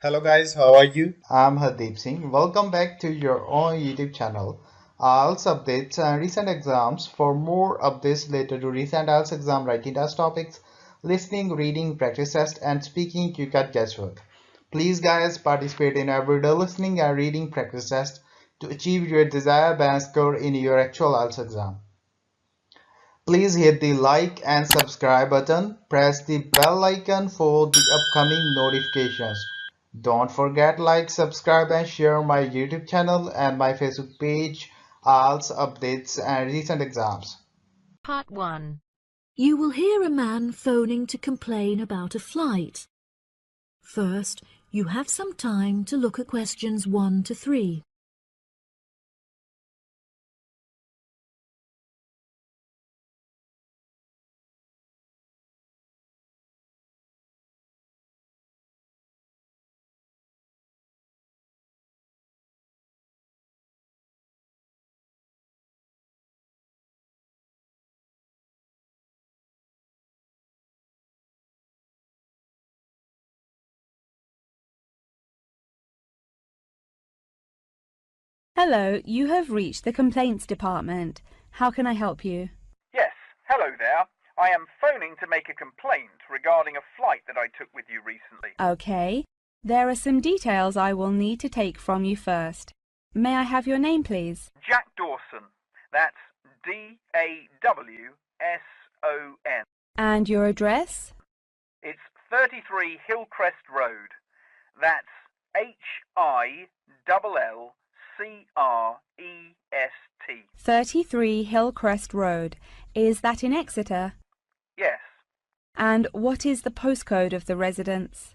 Hello guys, how are you? I'm Hardeep Singh. Welcome back to your own YouTube channel. IELTS updates and recent exams. For more updates related to recent IELTS exam writing test topics, listening, reading, practice test, and speaking, you got guesswork. Please, guys, participate in everyday listening and reading practice test to achieve your desired band score in your actual IELTS exam. Please hit the like and subscribe button. Press the bell icon for the upcoming notifications. Don't forget like, subscribe and share my YouTube channel and my Facebook page, IELTS updates and recent exams. Part 1. You will hear a man phoning to complain about a flight. First, you have some time to look at questions 1 to 3. Hello, you have reached the complaints department. How can I help you? Yes, hello there. I am phoning to make a complaint regarding a flight that I took with you recently. Okay. There are some details I will need to take from you first. May I have your name, please? Jack Dawson. That's Dawson. And your address? It's 33 Hillcrest Road. That's HILLCREST. 33 Hillcrest Road. Is that in Exeter? Yes, And what is the postcode of the residence?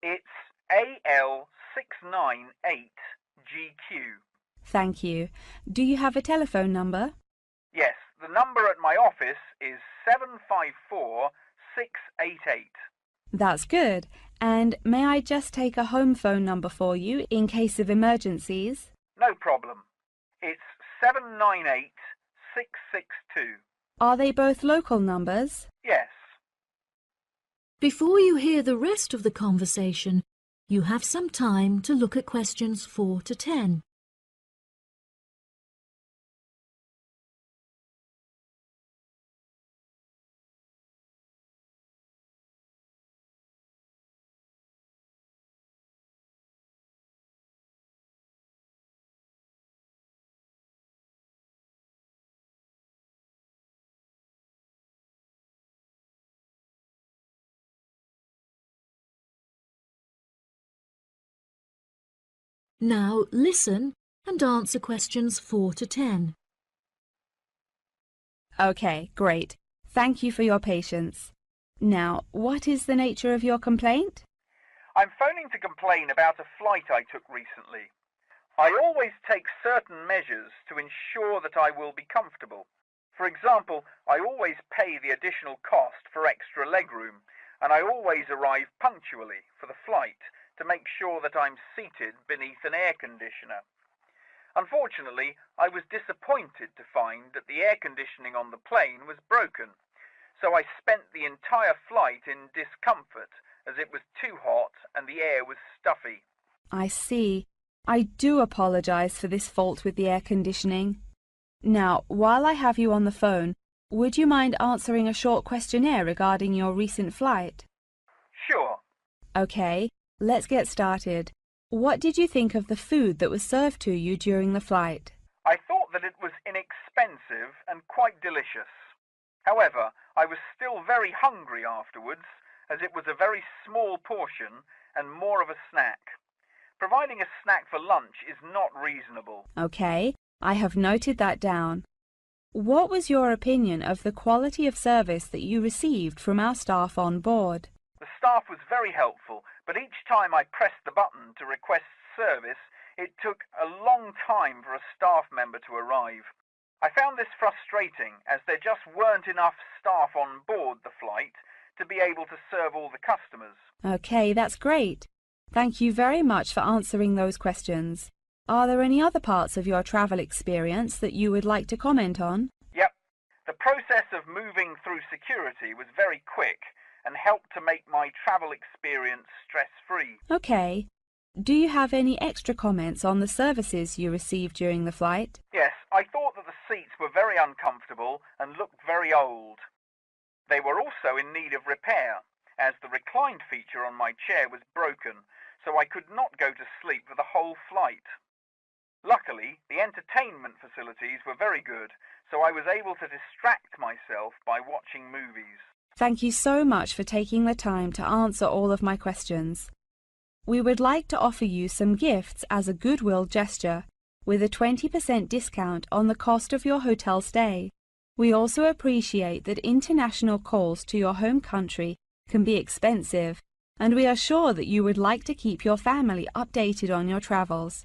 it's AL698GQ. Thank you. Do you have a telephone number? Yes, the number at my office is 754688. That's good. And may I just take a home phone number for you in case of emergencies? No problem. It's 798662. Are they both local numbers? Yes. Before you hear the rest of the conversation, you have some time to look at questions 4 to 10. Now listen and answer questions 4 to 10. Okay, great. Thank you for your patience. Now, what is the nature of your complaint? I'm phoning to complain about a flight I took recently. I always take certain measures to ensure that I will be comfortable. For example, I always pay the additional cost for extra legroom, and I always arrive punctually for the flight to make sure that I'm seated beneath an air conditioner. Unfortunately, I was disappointed to find that the air conditioning on the plane was broken, so I spent the entire flight in discomfort as it was too hot and the air was stuffy. I see. I do apologize for this fault with the air conditioning. Now, while I have you on the phone, would you mind answering a short questionnaire regarding your recent flight? Sure. Okay, let's get started. What did you think of the food that was served to you during the flight? I thought that it was inexpensive and quite delicious. However, I was still very hungry afterwards, as it was a very small portion and more of a snack. Providing a snack for lunch is not reasonable. Okay, I have noted that down. What was your opinion of the quality of service that you received from our staff on board? The staff was very helpful, but each time I pressed the button to request service, it took a long time for a staff member to arrive. I found this frustrating, as there just weren't enough staff on board the flight to be able to serve all the customers. Okay, that's great. Thank you very much for answering those questions. Are there any other parts of your travel experience that you would like to comment on? Yep, the process of moving through security was very quick and helped to make my travel experience stress-free. Okay, Do you have any extra comments on the services you received during the flight? Yes, I thought that the seats were very uncomfortable and looked very old. They were also in need of repair, as the recline feature on my chair was broken, so I could not go to sleep for the whole flight. Luckily, the entertainment facilities were very good, so I was able to distract myself by watching movies. Thank you so much for taking the time to answer all of my questions. We would like to offer you some gifts as a goodwill gesture, with a 20% discount on the cost of your hotel stay. We also appreciate that international calls to your home country can be expensive, and we are sure that you would like to keep your family updated on your travels.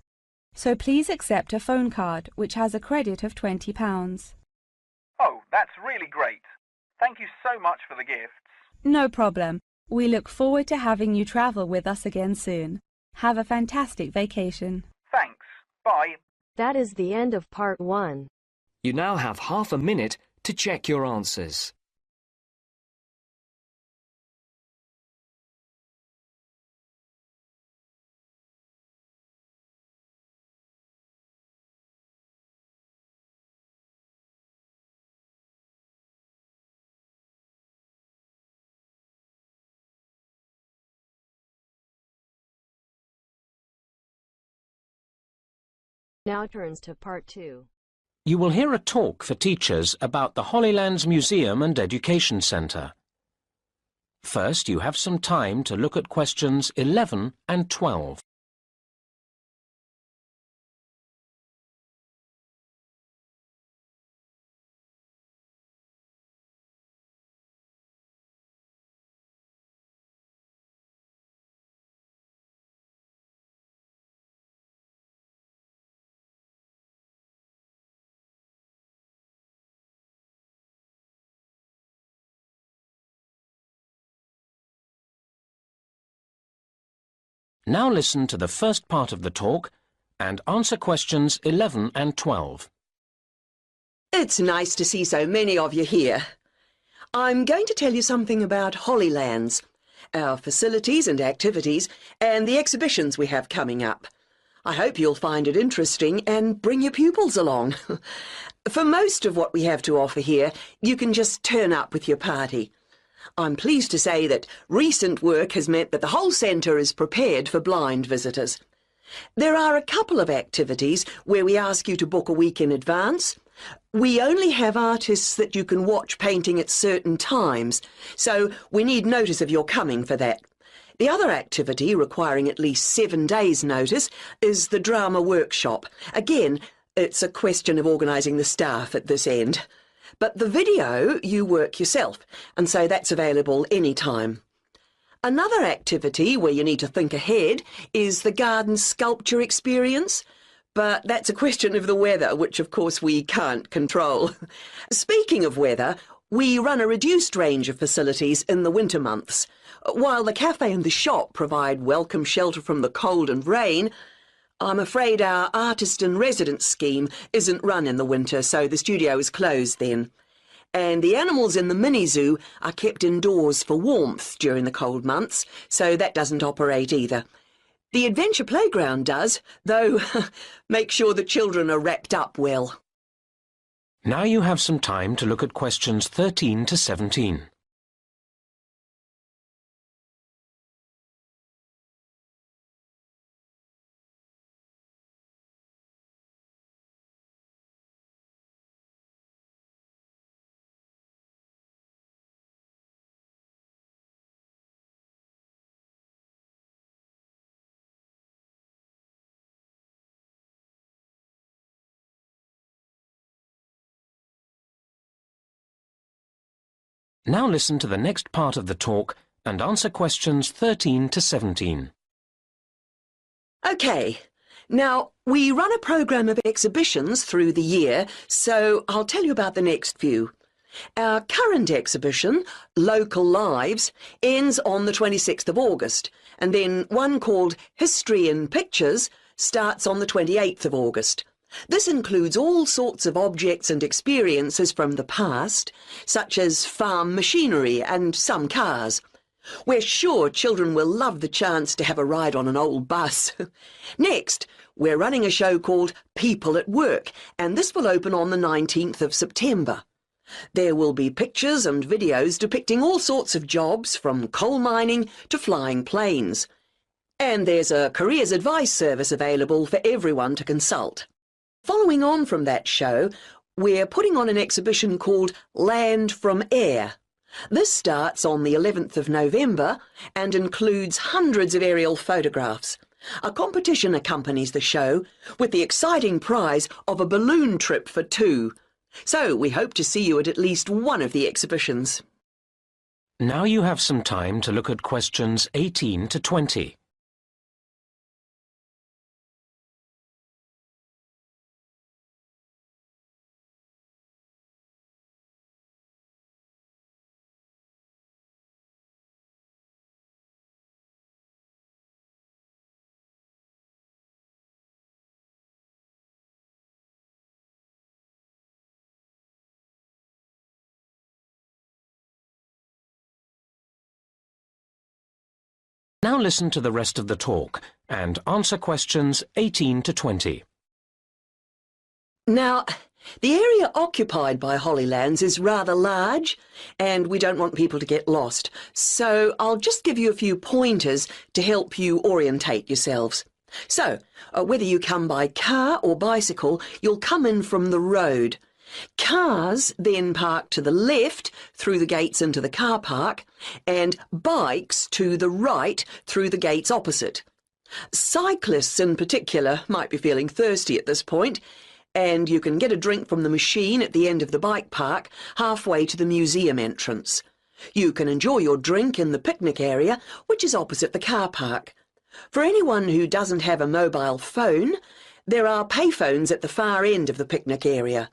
So please accept a phone card which has a credit of £20. Oh, that's really great. Thank you so much for the gifts. No problem. We look forward to having you travel with us again soon. Have a fantastic vacation. Thanks. Bye. That is the end of part 1. You now have half a minute to check your answers. Now turns to part 2. You will hear a talk for teachers about the Holylands Museum and Education Centre. First, you have some time to look at questions 11 and 12. Now listen to the first part of the talk and answer questions 11 and 12. It's nice to see so many of you here. I'm going to tell you something about Holylands, our facilities and activities, and the exhibitions we have coming up. I hope you'll find it interesting and bring your pupils along. For most of what we have to offer here, you can just turn up with your party. I'm pleased to say that recent work has meant that the whole centre is prepared for blind visitors. There are a couple of activities where we ask you to book a week in advance. We only have artists that you can watch painting at certain times, so we need notice of your coming for that. The other activity, requiring at least 7 days' notice, is the drama workshop. Again, it's a question of organising the staff at this end. But the video you work yourself, and so that's available any time. Another activity where you need to think ahead is the garden sculpture experience, but that's a question of the weather, which of course we can't control. Speaking of weather, we run a reduced range of facilities in the winter months. While the cafe and the shop provide welcome shelter from the cold and rain, I'm afraid our artist-in-residence scheme isn't run in the winter, so the studio is closed then. And the animals in the mini-zoo are kept indoors for warmth during the cold months, so that doesn't operate either. The adventure playground does, though make sure the children are wrapped up well. Now you have some time to look at questions 13 to 17. Now listen to the next part of the talk and answer questions 13 to 17. OK, now we run a programme of exhibitions through the year, so I'll tell you about the next few. Our current exhibition, Local Lives, ends on the 26th of August, and then one called History in Pictures starts on the 28th of August. This includes all sorts of objects and experiences from the past, such as farm machinery and some cars. We're sure children will love the chance to have a ride on an old bus. Next, we're running a show called People at Work, and this will open on the 19th of September. There will be pictures and videos depicting all sorts of jobs, from coal mining to flying planes. And there's a careers advice service available for everyone to consult. Following on from that show, we're putting on an exhibition called Land from Air. This starts on the 11th of November and includes hundreds of aerial photographs. A competition accompanies the show with the exciting prize of a balloon trip for two. So we hope to see you at least one of the exhibitions. Now you have some time to look at questions 18 to 20. Now listen to the rest of the talk and answer questions 18 to 20. Now, the area occupied by Hollylands is rather large, and we don't want people to get lost. So I'll just give you a few pointers to help you orientate yourselves. So, whether you come by car or bicycle, you'll come in from the road. Cars then park to the left through the gates into the car park, and bikes to the right through the gates opposite. Cyclists in particular might be feeling thirsty at this point, and you can get a drink from the machine at the end of the bike park, halfway to the museum entrance. You can enjoy your drink in the picnic area, which is opposite the car park. For anyone who doesn't have a mobile phone, there are payphones at the far end of the picnic area.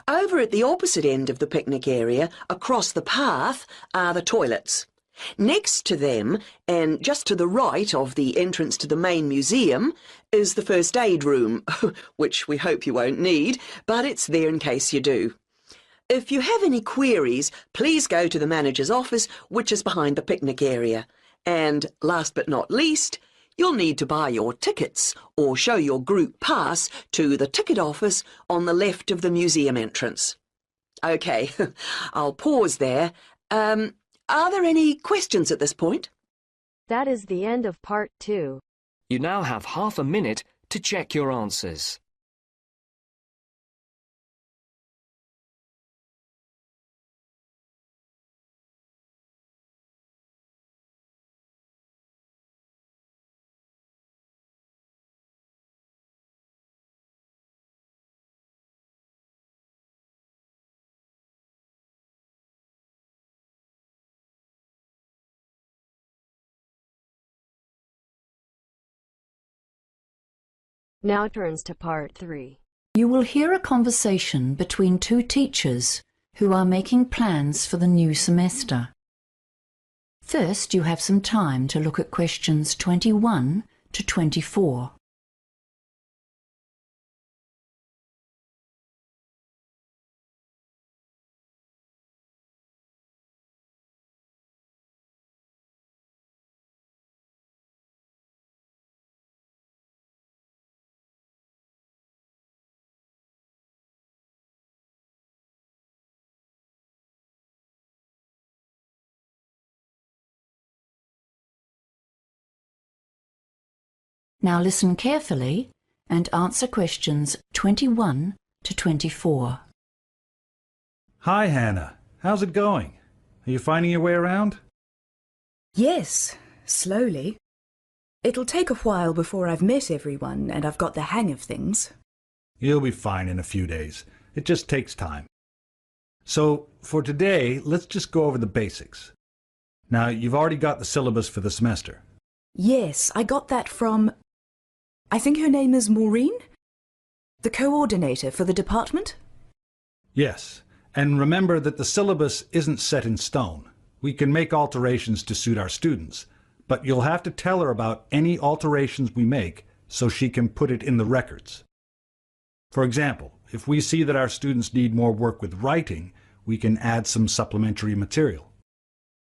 Over at the opposite end of the picnic area, across the path, are the toilets. Next to them, and just to the right of the entrance to the main museum, is the first aid room, which we hope you won't need, but it's there in case you do. If you have any queries, please go to the manager's office, which is behind the picnic area. And last but not least, you'll need to buy your tickets or show your group pass to the ticket office on the left of the museum entrance. OK, I'll pause there. Are there any questions at this point? That is the end of part 2. You now have half a minute to check your answers. Now turns to part 3. You will hear a conversation between two teachers who are making plans for the new semester. First, you have some time to look at questions 21 to 24. Now listen carefully and answer questions 21 to 24. Hi, Hannah. How's it going? Are you finding your way around? Yes, slowly. It'll take a while before I've met everyone and I've got the hang of things. You'll be fine in a few days. It just takes time. So, for today, let's just go over the basics. Now, you've already got the syllabus for the semester. Yes, I got that from... I think her name is Maureen? The coordinator for the department? Yes, and remember that the syllabus isn't set in stone. We can make alterations to suit our students, but you'll have to tell her about any alterations we make so she can put it in the records. For example, if we see that our students need more work with writing, we can add some supplementary material.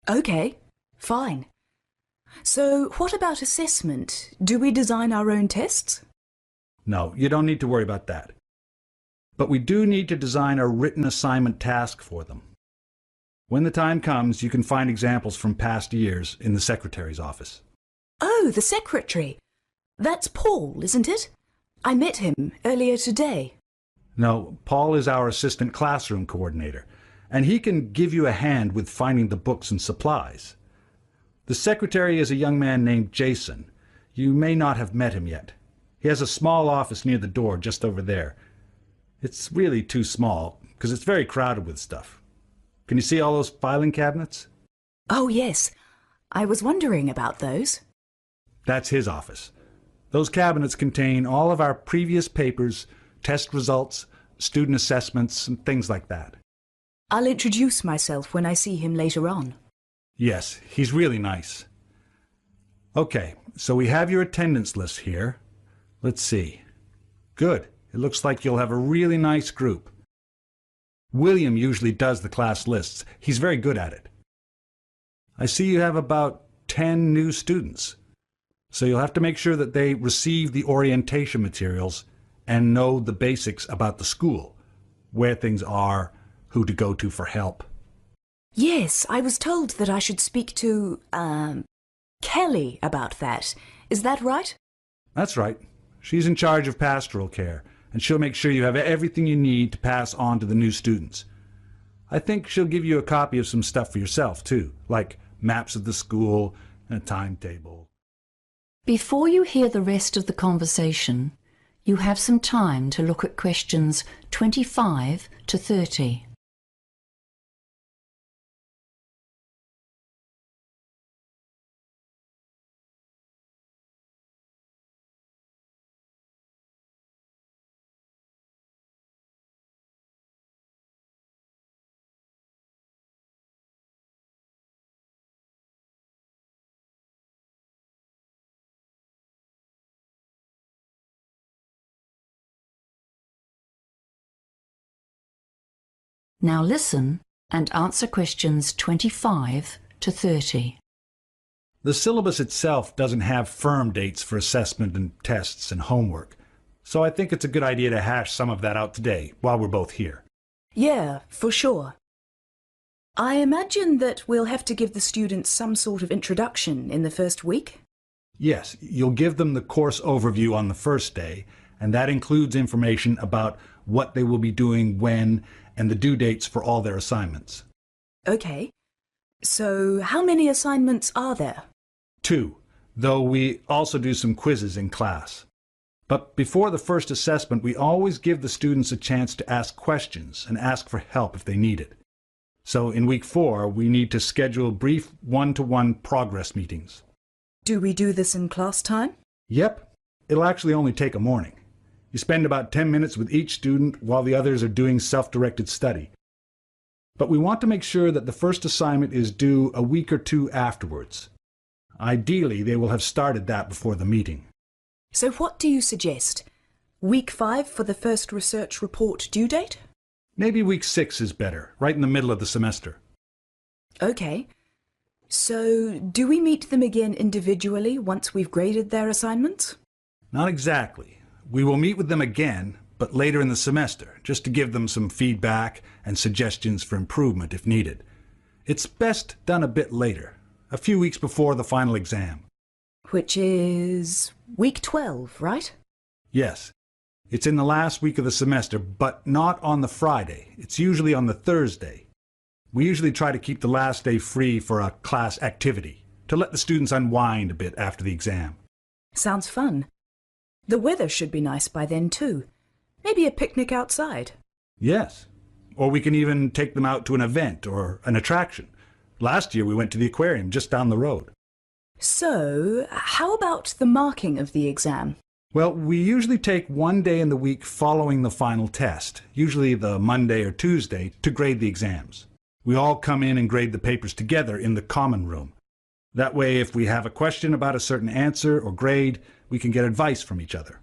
Okay, Fine. So, what about assessment? Do we design our own tests? No, you don't need to worry about that. But we do need to design a written assignment task for them. When the time comes, you can find examples from past years in the secretary's office. Oh, the secretary. That's Paul, isn't it? I met him earlier today. No, Paul is our assistant classroom coordinator, and he can give you a hand with finding the books and supplies. The secretary is a young man named Jason. You may not have met him yet. He has a small office near the door just over there. It's really too small, because it's very crowded with stuff. Can you see all those filing cabinets? Oh, yes. I was wondering about those. That's his office. Those cabinets contain all of our previous papers, test results, student assessments, and things like that. I'll introduce myself when I see him later on. Yes, he's really nice. Okay, so we have your attendance list here. Let's see. Good. It looks like you'll have a really nice group. William usually does the class lists. He's very good at it. I see you have about 10 new students. So you'll have to make sure that they receive the orientation materials and know the basics about the school, where things are, who to go to for help. Yes, I was told that I should speak to, Kelly about that. Is that right? That's right. She's in charge of pastoral care, and she'll make sure you have everything you need to pass on to the new students. I think she'll give you a copy of some stuff for yourself, too, like maps of the school and a timetable. Before you hear the rest of the conversation, you have some time to look at questions 25 to 30. Now listen and answer questions 25 to 30. The syllabus itself doesn't have firm dates for assessment and tests and homework, so I think it's a good idea to hash some of that out today while we're both here. Yeah, for sure. I imagine that we'll have to give the students some sort of introduction in the first week? Yes, you'll give them the course overview on the first day, and that includes information about what they will be doing when and the due dates for all their assignments. Okay. So how many assignments are there? 2, though we also do some quizzes in class. But before the first assessment, we always give the students a chance to ask questions and ask for help if they need it. So in week 4, we need to schedule brief one-to-one progress meetings. Do we do this in class time? Yep. It'll actually only take a morning. You spend about 10 minutes with each student while the others are doing self-directed study. But we want to make sure that the first assignment is due a week or 2 afterwards. Ideally, they will have started that before the meeting. So what do you suggest? Week 5 for the first research report due date? Maybe week 6 is better, right in the middle of the semester. Okay. So do we meet them again individually once we've graded their assignments? Not exactly. We will meet with them again, but later in the semester, just to give them some feedback and suggestions for improvement if needed. It's best done a bit later, a few weeks before the final exam. Which is week 12, right? Yes. It's in the last week of the semester, but not on the Friday. It's usually on the Thursday. We usually try to keep the last day free for a class activity, to let the students unwind a bit after the exam. Sounds fun. The weather should be nice by then too. Maybe a picnic outside. Yes. Or we can even take them out to an event or an attraction. Last year we went to the aquarium just down the road. So, how about the marking of the exam? Well, we usually take one day in the week following the final test, usually the Monday or Tuesday, to grade the exams. We all come in and grade the papers together in the common room. That way, if we have a question about a certain answer or grade, we can get advice from each other.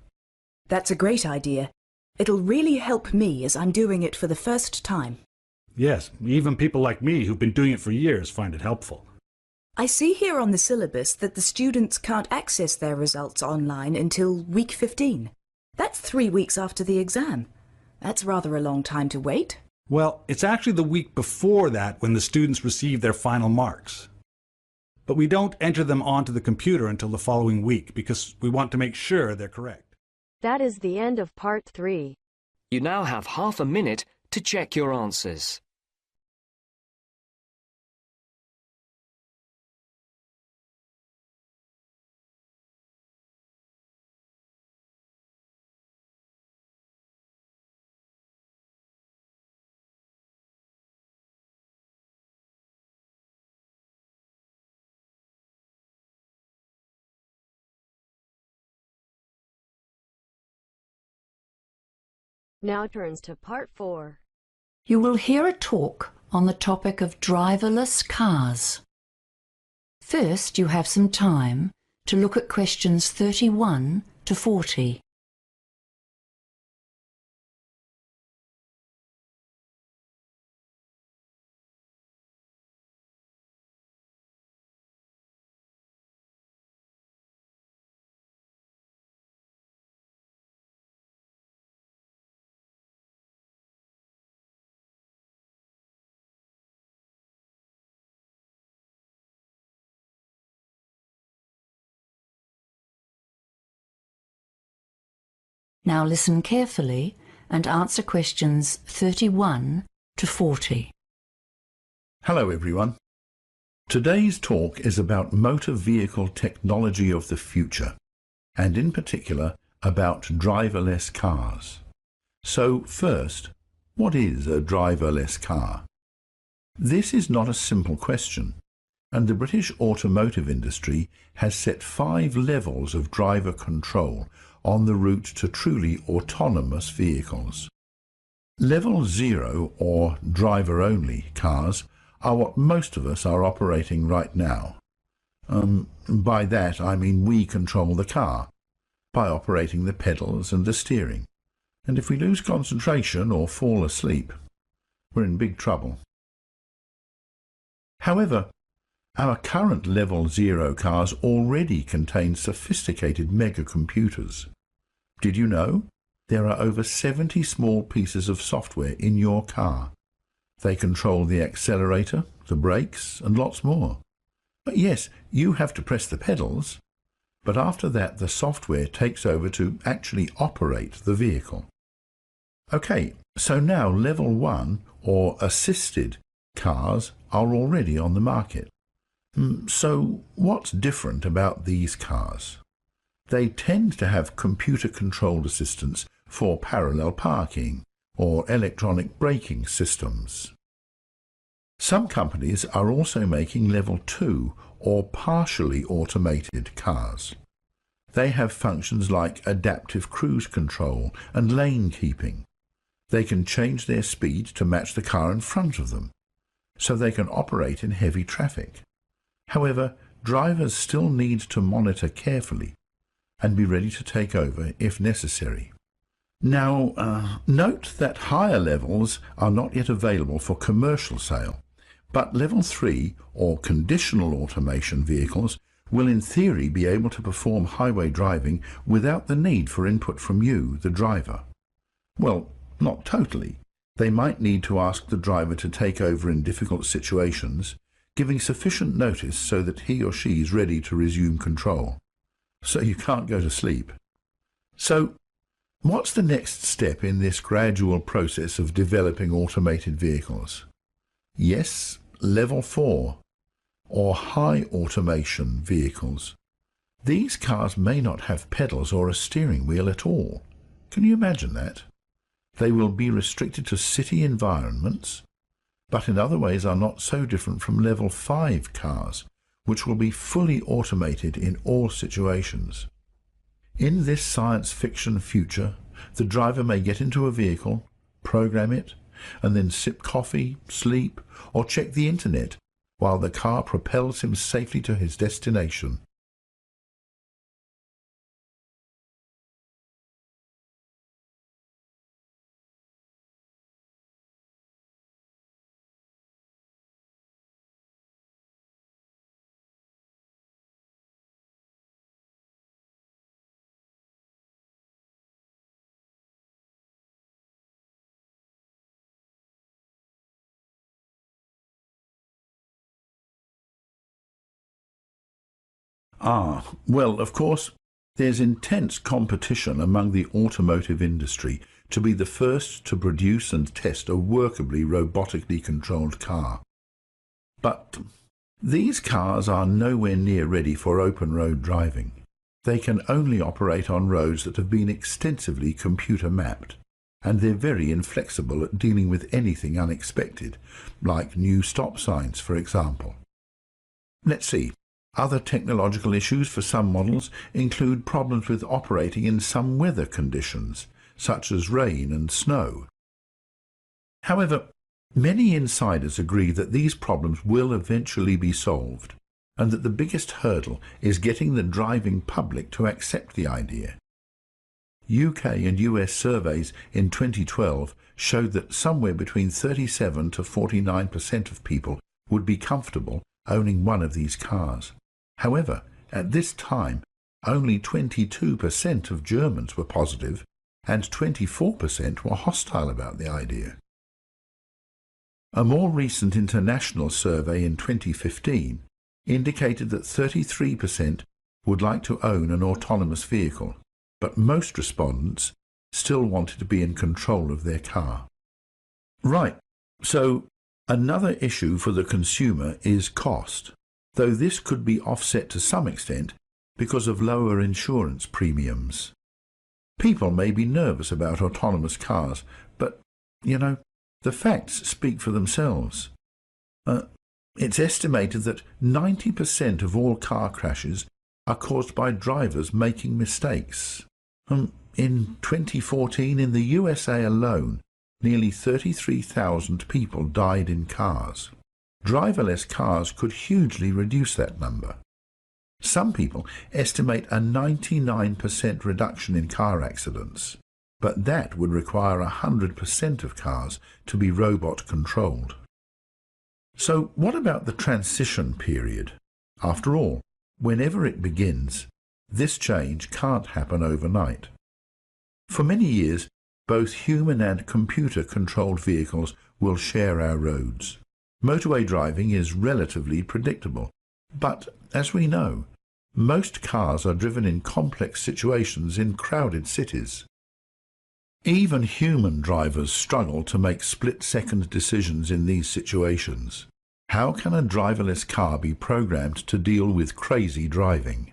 That's a great idea. It'll really help me as I'm doing it for the first time. Yes, even people like me who've been doing it for years find it helpful. I see here on the syllabus that the students can't access their results online until week 15. That's 3 weeks after the exam. That's rather a long time to wait. Well, it's actually the week before that when the students receive their final marks. But we don't enter them onto the computer until the following week because we want to make sure they're correct. That is the end of part 3. You now have half a minute to check your answers. Now turns to part 4. You will hear a talk on the topic of driverless cars. First, you have some time to look at questions 31 to 40. Now listen carefully and answer questions 31 to 40. Hello everyone. Today's talk is about motor vehicle technology of the future, and in particular about driverless cars. So first, what is a driverless car? This is not a simple question, and the British automotive industry has set 5 levels of driver control on the route to truly autonomous vehicles. Level 0 or driver-only cars are what most of us are operating right now. By that I mean we control the car by operating the pedals and the steering. And if we lose concentration or fall asleep, we're in big trouble. However, our current Level 0 cars already contain sophisticated megacomputers. Did you know? There are over 70 small pieces of software in your car. They control the accelerator, the brakes, and lots more. But yes, you have to press the pedals, but after that the software takes over to actually operate the vehicle. Okay, so now Level 1 or assisted cars are already on the market. So what's different about these cars? They tend to have computer-controlled assistance for parallel parking or electronic braking systems. Some companies are also making Level 2 or partially automated cars. They have functions like adaptive cruise control and lane keeping. They can change their speed to match the car in front of them, so they can operate in heavy traffic. However, drivers still need to monitor carefully and be ready to take over if necessary. Now, note that higher levels are not yet available for commercial sale, but Level 3 or conditional automation vehicles will in theory be able to perform highway driving without the need for input from you, the driver. Well, not totally. They might need to ask the driver to take over in difficult situations, giving sufficient notice so that he or she is ready to resume control. So you can't go to sleep. So, what's the next step in this gradual process of developing automated vehicles? Yes, Level 4, or high automation vehicles. These cars may not have pedals or a steering wheel at all. Can you imagine that? They will be restricted to city environments, but in other ways are not so different from Level 5 cars, which will be fully automated in all situations. In this science fiction future, the driver may get into a vehicle, program it, and then sip coffee, sleep, or check the internet while the car propels him safely to his destination. Well, of course, there's intense competition among the automotive industry to be the first to produce and test a workably robotically controlled car. But these cars are nowhere near ready for open road driving. They can only operate on roads that have been extensively computer mapped, and they're very inflexible at dealing with anything unexpected, like new stop signs, for example. Let's see. Other technological issues for some models include problems with operating in some weather conditions, such as rain and snow. However, many insiders agree that these problems will eventually be solved, and that the biggest hurdle is getting the driving public to accept the idea. UK and US surveys in 2012 showed that somewhere between 37 to 49% of people would be comfortable owning one of these cars. However, at this time, only 22% of Germans were positive and 24% were hostile about the idea. A more recent international survey in 2015 indicated that 33% would like to own an autonomous vehicle, but most respondents still wanted to be in control of their car. Right, so another issue for the consumer is cost, though this could be offset to some extent because of lower insurance premiums. People may be nervous about autonomous cars, but, the facts speak for themselves. It's estimated that 90% of all car crashes are caused by drivers making mistakes. In 2014, in the USA alone, nearly 33,000 people died in cars. Driverless cars could hugely reduce that number. Some people estimate a 99% reduction in car accidents, but that would require 100% of cars to be robot-controlled. So what about the transition period? After all, whenever it begins, this change can't happen overnight. For many years, both human and computer-controlled vehicles will share our roads. Motorway driving is relatively predictable, but as we know, most cars are driven in complex situations in crowded cities. Even human drivers struggle to make split-second decisions in these situations. How can a driverless car be programmed to deal with crazy driving?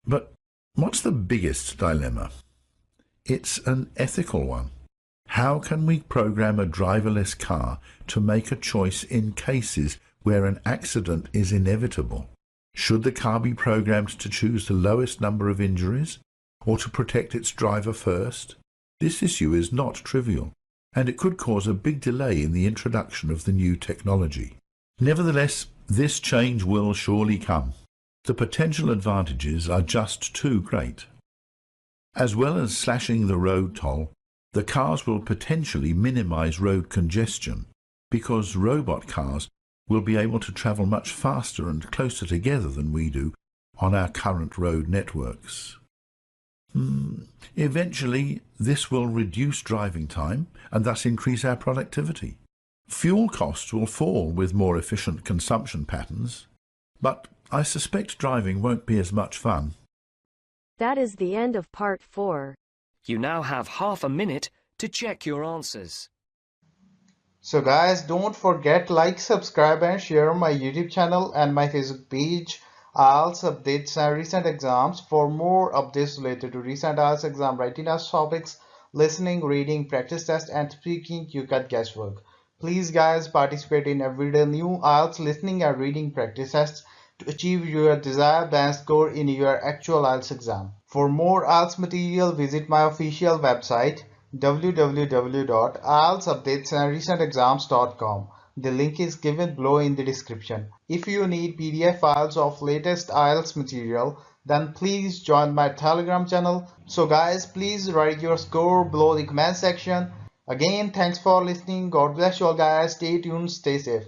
But what's the biggest dilemma? It's an ethical one. How can we program a driverless car to make a choice in cases where an accident is inevitable? Should the car be programmed to choose the lowest number of injuries, or to protect its driver first? This issue is not trivial, and it could cause a big delay in the introduction of the new technology. Nevertheless, this change will surely come. The potential advantages are just too great. As well as slashing the road toll, the cars will potentially minimize road congestion, because robot cars will be able to travel much faster and closer together than we do on our current road networks. Eventually, this will reduce driving time and thus increase our productivity. Fuel costs will fall with more efficient consumption patterns, but I suspect driving won't be as much fun. That is the end of part 4. You now have half a minute to check your answers. So guys, don't forget like, subscribe and share my YouTube channel and my Facebook page, IELTS updates and recent exams. For more updates related to recent IELTS exam writing test topics, listening, reading, practice test and speaking, you got guesswork. Please guys, participate in everyday new IELTS listening and reading practice tests to achieve your desired band score in your actual IELTS exam. For more IELTS material, visit my official website www.ieltsupdatesandrecentexams.com. The link is given below in the description. If you need PDF files of latest IELTS material, then please join my Telegram channel. So guys, please write your score below the comment section. Again, thanks for listening. God bless you all guys. Stay tuned, stay safe.